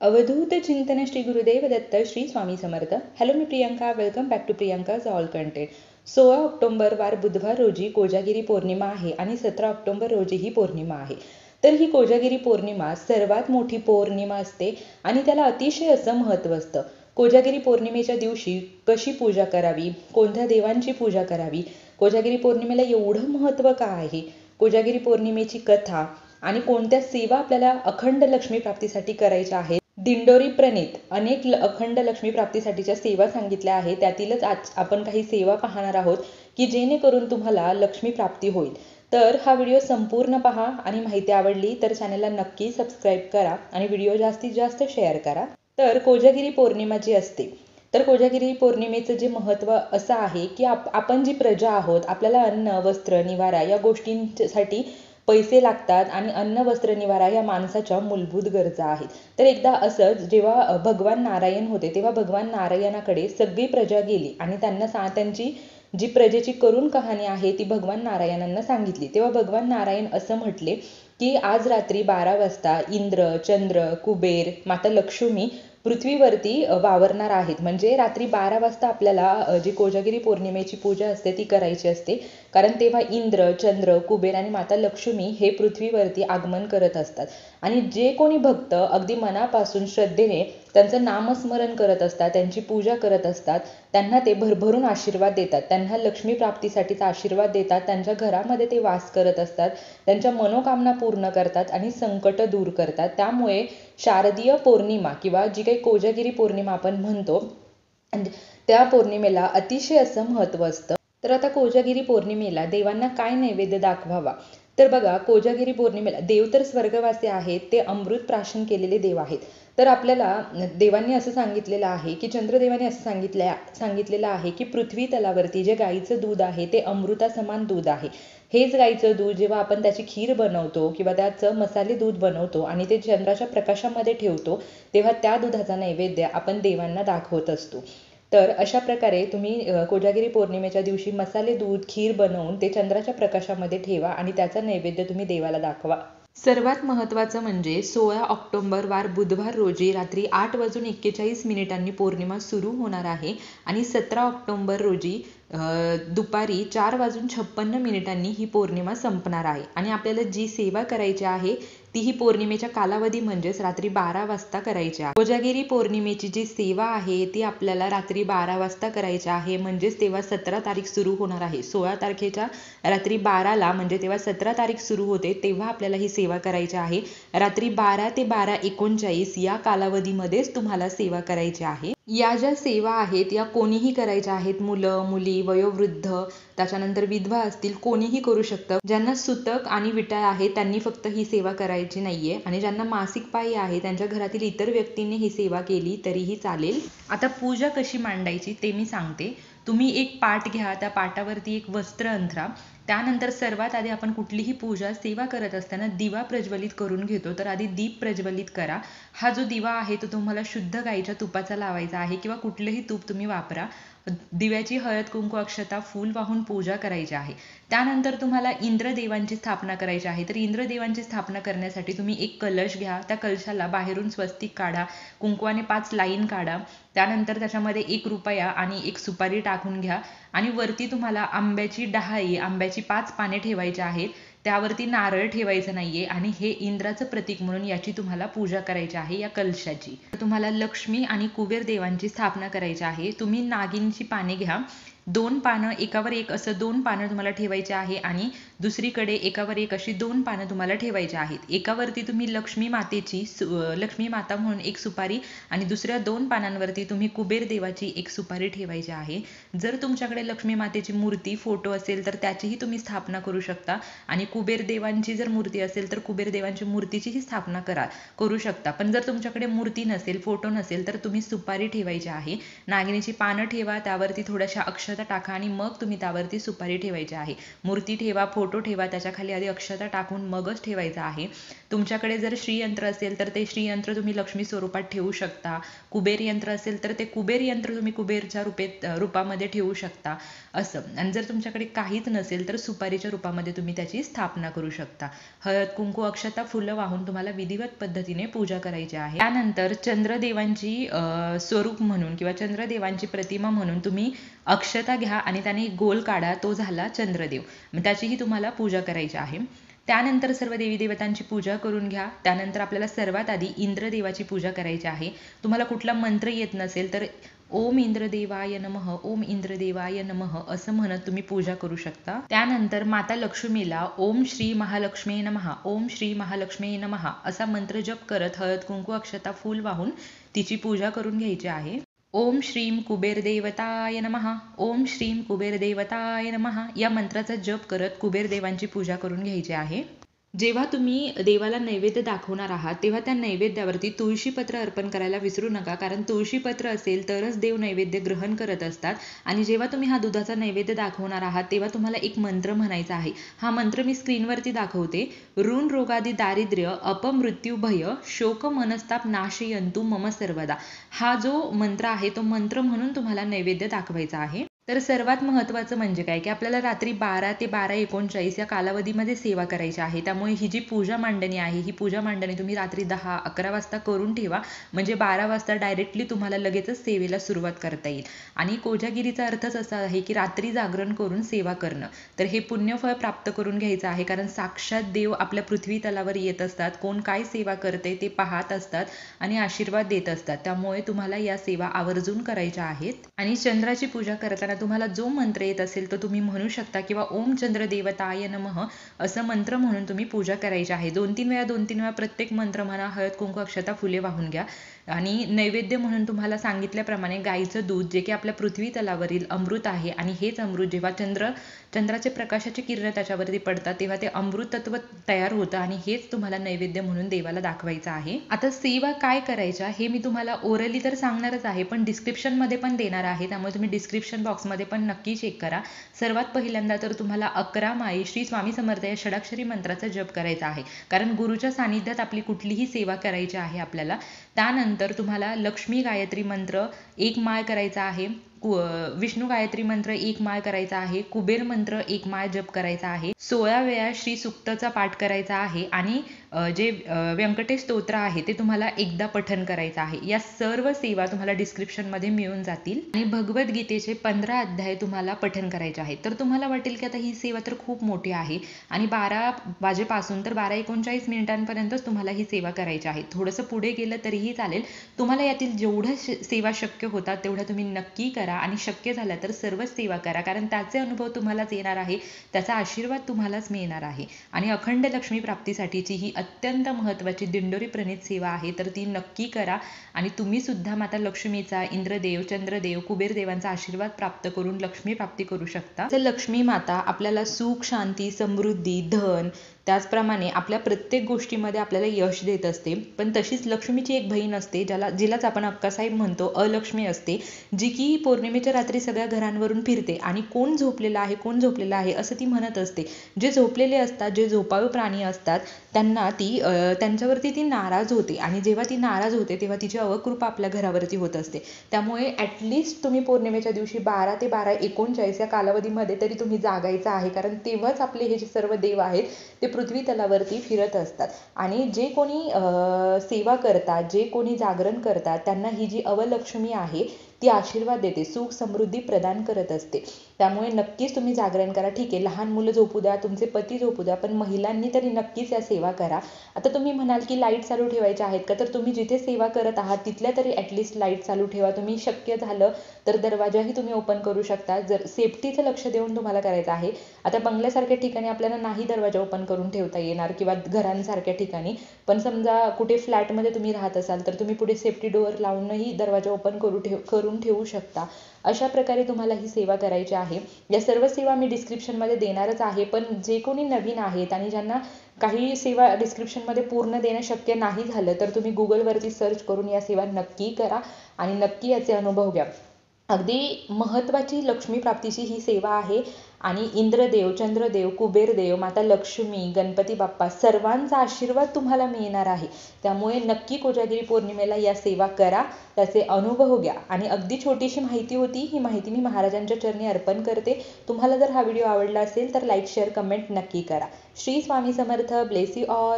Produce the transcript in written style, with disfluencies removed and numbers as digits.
Avadhoot Chintan Shri Gurudev Datta Shri Swami Samarth. Hello, मी Priyanka. Welcome back to Priyanka's all content. 16 October वार बुधवार रोजी कोजागिरी पौर्णिमा आहे आणि 17 ऑक्टोबर रोजी ही पौर्णिमा आहे. तर ही कोजागिरी पौर्णिमा सर्वात मोठी पौर्णिमा असते आणि त्याला अतिशय असं महत्त्व असतं. कोजागिरी पौर्णिमेच्या दिवशी कशी पूजा करावी, कोणत्या देवांची पूजा करावी, कोजागिरी पौर्णिमेला एवढं महत्त्व का आहे, कोजागिरी पौर्णिमेची कथा आणि कोणत्या सेवा आपल्याला अखंड लक्ष्मी प्राप्तीसाठी करायच्या आहेत. दिंडोरी प्रणीत अनेक अखंड लक्ष्मी प्राप्तीसाठीच्या सेवा सांगितल्या आहेत. त्यातीलच आज आपण काही सेवा पाहणार आहोत की जेणेकरून तुम्हाला लक्ष्मी प्राप्ती होईल. तर हा व्हिडिओ संपूर्ण पहा आणि माहिती आवडली तर चॅनलला नक्की सबस्क्राईब करा आणि व्हिडिओ जास्तीत जास्त शेअर करा. तर कोजागिरी पौर्णिमा जी असते, तर कोजागिरी पौर्णिमेचं जे महत्त्व असं आहे की आपण जी प्रजा आहोत, आपल्याला अन्न वस्त्र निवारा या गोष्टींसाठी पैसे लागतात आणि अन्न वस्त्र निवारा या माणसाच्या मूलभूत गरजा आहेत. तर एकदा असंच जेव्हा भगवान नारायण होते तेव्हा भगवान नारायणाकडे सगळी प्रजा गेली आणि त्यांची जी प्रजेची करुण कहाणी आहे ती भगवान नारायणांना सांगितली. तेव्हा भगवान नारायण असं म्हटले की आज रात्री 12 वाजता इंद्र, चंद्र, कुबेर, माता लक्ष्मी पृथ्वीवरती वावरणार आहेत. म्हणजे रात्री 12 वाजता आपल्याला जी कोजागिरी पौर्णिमेची पूजा असते ती करायची असते, कारण तेव्हा इंद्र, चंद्र, कुबेर आणि माता लक्ष्मी हे पृथ्वीवरती आगमन करत असतात. आणि जे कोणी भक्त अगदी मनापासून श्रद्धेने त्यांचं नामस्मरण करत असतात, त्यांची पूजा करत असतात, त्यांना ते भरभरून आशीर्वाद देतात. त्यांना लक्ष्मी प्राप्तीसाठीचा आशीर्वाद देतात. त्यांच्या घरामध्ये ते वास करत असतात, त्यांच्या मनोकामना पूर्ण करतात आणि संकट दूर करतात. त्यामुळे शारदीय पौर्णिमा किंवा जी काही कोजागिरी पौर्णिमा आपण म्हणतो त्या पौर्णिमेला अतिशय असं महत्त्व असतं. तर आता कोजागिरी पौर्णिमेला देवांना काय नैवेद्य दाखवावा, तर बघा, कोजागिरी पौर्णिमेला देव तर स्वर्गवासी आहेत, ते अमृत प्राशन केलेले देव आहेत. तर आपल्याला देवांनी असं सांगितलेलं आहे की चंद्रदेवाने असं सांगितलेलं आहे की पृथ्वी तलावरती जे गाईचं दूध आहे ते अमृतासमान दूध आहे. हेच गाईचं दूध जेव्हा आपण त्याची खीर बनवतो किंवा त्याचं मसाले दूध बनवतो आणि ते चंद्राच्या प्रकाशामध्ये ठेवतो तेव्हा त्या दुधाचा नैवेद्य आपण देवांना दाखवत असतो. तर अशा प्रकारे तुम्ही कोजागिरी पौर्णिमेच्या दिवशी मसाले दूध खीर बनवून ते चंद्राच्या प्रकाशामध्ये ठेवा आणि त्याचा नैवेद्य तुम्ही देवाला दाखवा. सर्वात महत्त्वाचं म्हणजे 16 ऑक्टोबर वार बुधवार रोजी रात्री 8:41 पौर्णिमा सुरू होणार आहे आणि 17 ऑक्टोबर रोजी दुपारी 4:56 ही पौर्णिमा संपणार आहे. आणि आपल्याला जी सेवा करायची आहे ती ही पौर्णिमेच्या कालावधी म्हणजेच रात्री 12 वाजता करायची आहे. कोजागिरी पौर्णिमेची जी सेवा आहे ती आपल्याला रात्री 12 वाजता करायची आहे. म्हणजेच तेव्हा 17 तारीख सुरू होणार आहे. 16 तारखेच्या रात्री 12ला म्हणजे तेव्हा 17 तारीख सुरू होते तेव्हा आपल्याला ही सेवा करायची आहे. रात्री 12 ते 12:39 या कालावधीमध्येच तुम्हाला सेवा करायची आहे. या ज्या सेवा आहेत या कोणीही करायच्या आहेत. मुलं, मुली, वयोवृद्ध, त्याच्यानंतर विधवा असतील, कोणीही करू शकतं. ज्यांना सुतक आणि विटाळ आहे त्यांनी फक्त ही सेवा करायची नाहीये आणि ज्यांना मासिक पाळी आहे त्यांच्या घरातील इतर व्यक्तींनी ही सेवा केली तरीही चालेल. आता पूजा कशी मांडायची ते मी सांगते. तुम्ही एक पाट घ्या, त्या पाटावरती एक वस्त्र अंथरा. त्यानंतर सर्वात आधी आपण कुठलीही पूजा सेवा करत असताना दिवा प्रज्वलित करून घेतो, तर आधी दीप प्रज्वलित करा. हा जो दिवा आहे तो तुम्हाला शुद्ध गाईच्या तुपाचा लावायचा आहे किंवा कुठलंही तूप तुम्ही वापरा. दिव्याची हळद, कुंकू, अक्षता, फूल वाहून पूजा करायची आहे. त्यानंतर तुम्हाला इंद्रदेवांची स्थापना करायची आहे. तर इंद्रदेवांची स्थापना करण्यासाठी तुम्ही एक कलश घ्या. त्या कलशाला बाहेरून स्वस्तिक काढा, कुंकवाने 5 लाईन काढा. त्यानंतर त्याच्यामध्ये 1 रुपया आणि 1 सुपारी टाकून घ्या आणि वरती तुम्हाला आंब्याची डहाळी, आंब्याची 5 पाने ठेवायची आहेत. त्यावरती नारळ ठेवायचं नाहीये आणि हे इंद्राचं प्रतीक म्हणून याची तुम्हाला पूजा करायची आहे या कलशाची. तुम्हाला लक्ष्मी आणि कुबेर देवांची स्थापना करायची आहे. तुम्ही नागिनची पाने घ्या. 2 पानं एकावर एक असं 2 पानं तुम्हाला ठेवायची आहे आणि दुसरीकडे एकावर एक अशी 2 पानं तुम्हाला ठेवायची आहेत. एकावरती तुम्ही लक्ष्मी माता म्हणून 1 सुपारी आणि दुसऱ्या 2 पानांवरती तुम्ही कुबेर देवाची 1 सुपारी ठेवायची आहे. जर तुमच्याकडे लक्ष्मी मातेची मूर्ती, फोटो असेल तर त्याचीही तुम्ही स्थापना करू शकता आणि कुबेर देवांची जर मूर्ती असेल तर कुबेर देवांची मूर्तीचीही स्थापना करू शकता. पण जर तुमच्याकडे मूर्ती नसेल, फोटो नसेल तर तुम्ही सुपारी ठेवायची आहे. नागिनीची पानं ठेवा, त्यावरती थोड्याशा अक्षता टाका आणि मग तुम्ही त्यावरती सुपारी ठेवायची आहे. मूर्ती ठेवा, फोटो ठेवा, त्याच्या खाली आधी अक्षता टाकून मगच ठेवायचा आहे. तुमच्याकडे जर श्रीयंत्र असेल तर ते श्रीयंत्र तुम्ही लक्ष्मी स्वरूपात ठेवू शकता. कुबेर यंत्र असेल तर ते कुबेर यंत्र तुम्ही कुबेरच्या रूपामध्ये ठेवू शकता असं. आणि जर तुमच्याकडे काहीच नसेल तर सुपारीच्या रूपामध्ये तुम्ही त्याची स्थापना करू शकता. हळद कुंकू अक्षता फुलं वाहून तुम्हाला विधिवत पद्धतीने पूजा करायची आहे. त्यानंतर चंद्रदेवांची स्वरूप म्हणून किंवा चंद्रदेवांची प्रतिमा म्हणून तुम्ही अक्षता घ्या आणि त्याने गोल काढा, तो झाला चंद्रदेव. त्याचीही तुम्हाला पूजा करायची आहे. त्यानंतर सर्व देवी देवतांची पूजा करून घ्या. त्यानंतर आपल्याला सर्वात आधी इंद्रदेवाची पूजा करायची आहे. तुम्हाला कुठला मंत्र येत नसेल तर ओम इंद्रदेवाय नमः, ओम इंद्रदेवाय नमः असं म्हणत तुम्ही पूजा करू शकता. त्यानंतर माता लक्ष्मीला ओम श्री महालक्ष्मी नमः, ओम श्री महालक्ष्मी नमः असा मंत्र जप करत हळद कुंकू अक्षता फूल वाहून तिची पूजा करून घ्यायची आहे. ओम श्रीम कुबेर देवताय नमः, ओम श्रीम कुबेर देवताय नमः या मंत्राचा जप करत कुबेर देवांची पूजा करून घ्यायची आहे. जेव्हा तुम्ही देवाला नैवेद्य दाखवणार आहात तेव्हा त्या नैवेद्यावरती तुळशीपत्र अर्पण करायला विसरू नका, कारण तुळशीपत्र असेल तरच देव नैवेद्य ग्रहण करत असतात. आणि जेव्हा तुम्ही हा दुधाचा नैवेद्य दाखवणार आहात तेव्हा तुम्हाला एक मंत्र म्हणायचा आहे. हा मंत्र मी स्क्रीनवरती दाखवते. ऋण रोगादी दारिद्र्य अपमृत्यू भय शोक मनस्ताप नाशयंतु मम सर्वदा. हा जो मंत्र आहे तो मंत्र म्हणून तुम्हाला नैवेद्य दाखवायचा आहे. तर सर्वात महत्त्वाचं म्हणजे काय की आपल्याला रात्री 12 ते 12:39 या कालावधीमध्ये सेवा करायची आहे. त्यामुळे ही जी पूजा मांडणी आहे ही पूजा मांडणी तुम्ही रात्री 10-11 वाजता करून ठेवा, म्हणजे 12 वाजता डायरेक्टली तुम्हाला लगेचच सेवेला सुरुवात करता येईल. आणि कोजागिरीचा अर्थच असा आहे की रात्री जागरण करून सेवा करणं. तर हे पुण्यफळ प्राप्त करून घ्यायचं आहे, कारण साक्षात देव आपल्या पृथ्वी तलावर येत असतात. कोण काय सेवा करते ते पाहत असतात आणि आशीर्वाद देत असतात. त्यामुळे तुम्हाला या सेवा आवर्जून करायच्या आहेत. आणि चंद्राची पूजा करताना तुम्हाला जो मंत्र येत असेल तो तुम्ही म्हणू शकता, किंवा ओम चंद्र देवताय नमः असं मंत्र म्हणून तुम्ही पूजा करायची आहे. 2-3 वेळा प्रत्येक मंत्र म्हणा, हळद कुंकू अक्षता फुले वाहून घ्या. आणि नैवेद्य म्हणून तुम्हाला सांगितल्याप्रमाणे गाईचं दूध, जे की आपल्या पृथ्वी तलावरील अमृत आहे, आणि हेच अमृत जेव्हा चंद्राचे प्रकाशाची किरण त्याच्यावरती पडतात तेव्हा ते अमृतत्व तयार होतं, आणि हेच तुम्हाला नैवेद्य म्हणून देवाला दाखवायचं आहे. आता सेवा काय करायच्या हे मी तुम्हाला ओरली तर सांगणारच आहे, पण डिस्क्रिप्शन मध्ये पण देणार आहे. त्यामुळे तुम्ही डिस्क्रिप्शन बॉक्समध्ये पण नक्की चेक करा. सर्वात पहिल्यांदा तर तुम्हाला 11 माळी श्री स्वामी समर्थ या षडाक्षरी मंत्राचा जप करायचा आहे, कारण गुरुच्या सानिध्यात आपली कुठलीही सेवा करायची आहे आपल्याला. त्यानंतर तुम्हाला लक्ष्मी गायत्री मंत्र 1 माळ करायचा आहे. विष्णू गायत्री मंत्र 1 माळ करायचा आहे. कुबेर मंत्र 1 माळ जप करायचा आहे. 16 वेळा श्री सुक्तचा पाठ करायचा आहे. आणि जे व्यंकटेश स्तोत्र आहे ते तुम्हाला एकदा पठण करायचं आहे. या सर्व सेवा तुम्हाला डिस्क्रिप्शन मध्ये मिळून जातील. आणि भगवद्गीतेचे 15 अध्याय तुम्हाला पठण करायचे आहेत. तर तुम्हाला वाटेल की आता ही सेवा तर खूप मोठी आहे, आणि 12 वाजेपासून तर 12:39 मिनिटांपर्यंतच तुम्हाला ही सेवा करायची आहे. थोडंसं पुढे गेलं तरीही चालेल. तुम्हाला यातील जेवढं सेवा शक्य होतात तेवढं तुम्ही नक्की करा, आणि शक्य झालं तर सर्वच सेवा करा, कारण त्याचे अनुभव तुम्हालाच येणार आहे, त्याचा आशीर्वाद तुम्हालाच मिळणार आहे. आणि अखंड लक्ष्मी प्राप्तीसाठीची ही अत्यंत महत्त्वाची दिंडोरी प्रणीत सेवा आहे, तर ती नक्की करा. आणि तुम्ही सुद्धा माता लक्ष्मीचा, इंद्रदेव, चंद्रदेव, कुबेर देवांचा आशीर्वाद प्राप्त करून लक्ष्मी प्राप्ती करू शकता. तर लक्ष्मी माता आपल्याला सुख, शांती, समृद्धी, धन, त्याचप्रमाणे आपल्या प्रत्येक गोष्टीमध्ये आपल्याला यश देत असते. पण तशीच लक्ष्मीची एक बहीण असते, जिलाच आपण अक्कासाहेब म्हणतो, अलक्ष्मी असते, जी की पौर्णिमेच्या रात्री सगळ्या घरांवरून फिरते आणि कोण झोपलेला आहे असं ती म्हणत असते. जे झोपलेले असतात, जे झोपाळू प्राणी असतात, त्यांच्यावरती ती नाराज होते, आणि जेव्हा ती नाराज होते तेव्हा तिची अवकृपा आपल्या घरावरती होत असते. त्यामुळे ॲटलिस्ट तुम्ही पौर्णिमेच्या दिवशी 12 ते 12:39 या कालावधीमध्ये तरी तुम्ही जागायचं आहे, कारण तेव्हाच आपले हे जे सर्व देव आहेत ते पृथ्वी तलावरती फिरत असतात. आणि जे कोणी सेवा करतात, जे कोणी जागरण करतात, त्यांना ही जी अवलक्ष्मी आहे ती आशीर्वाद देते, सुख समृद्धी प्रदान करत असते. त्यामुळे नक्कीच तुम्ही जागरण करा. ठीक आहे, लहान मुलं झोपू द्या, तुमचे पती झोपू द्या, पण महिलांनी तरी नक्कीच या सेवा करा. आता तुम्ही म्हणाल की लाईट चालू ठेवायच्या आहेत का, तर तुम्ही जिथे सेवा करत आहात तिथल्या तरी ॲटलिस्ट लाईट चालू ठेवा. तुम्ही शक्य झालं तर दरवाजाही तुम्ही ओपन करू शकता, जर सेफ्टीचं लक्ष देऊन तुम्हाला करायचं आहे. आता बंगल्यासारख्या ठिकाणी आपल्याला नाही दरवाजा ओपन करून ठेवता येणार, किंवा घरांसारख्या ठिकाणी, पण समजा कुठे फ्लॅटमध्ये तुम्ही राहत असाल तर तुम्ही पुढे सेफ्टी डोअर लावूनही दरवाजा ओपन करून ठेवू शकता. अशा प्रकारे तुम्हाला ही सेवा करायची आहे. या सर्व सेवा मी डिस्क्रिप्शनमध्ये देणारच आहे, पण जे कोणी नवीन आहेत आणि ज्यांना काही सेवा डिस्क्रिप्शनमध्ये पूर्ण देणं शक्य नाही झालं तर तुम्ही गुगलवरती सर्च करून या सेवा नक्की करा आणि नक्की याचे अनुभव घ्या. अगदी महत्त्वाची लक्ष्मी प्राप्तीची ही सेवा आहे आणि इंद्रदेव, चंद्रदेव, कुबेरदेव, माता लक्ष्मी, गणपती बाप्पा सर्वांचा आशीर्वाद तुम्हाला मिळणार आहे. त्यामुळे नक्की कोजागिरी पौर्णिमेला या सेवा करा, त्याचे अनुभव घ्या. आणि अगदी छोटीशी माहिती होती, ही माहिती मी महाराजांच्या चरणी अर्पण करते. तुम्हाला जर हा व्हिडिओ आवडला असेल तर लाईक, शेअर, कमेंट नक्की करा. Shri Swami Samarth. Bless you all.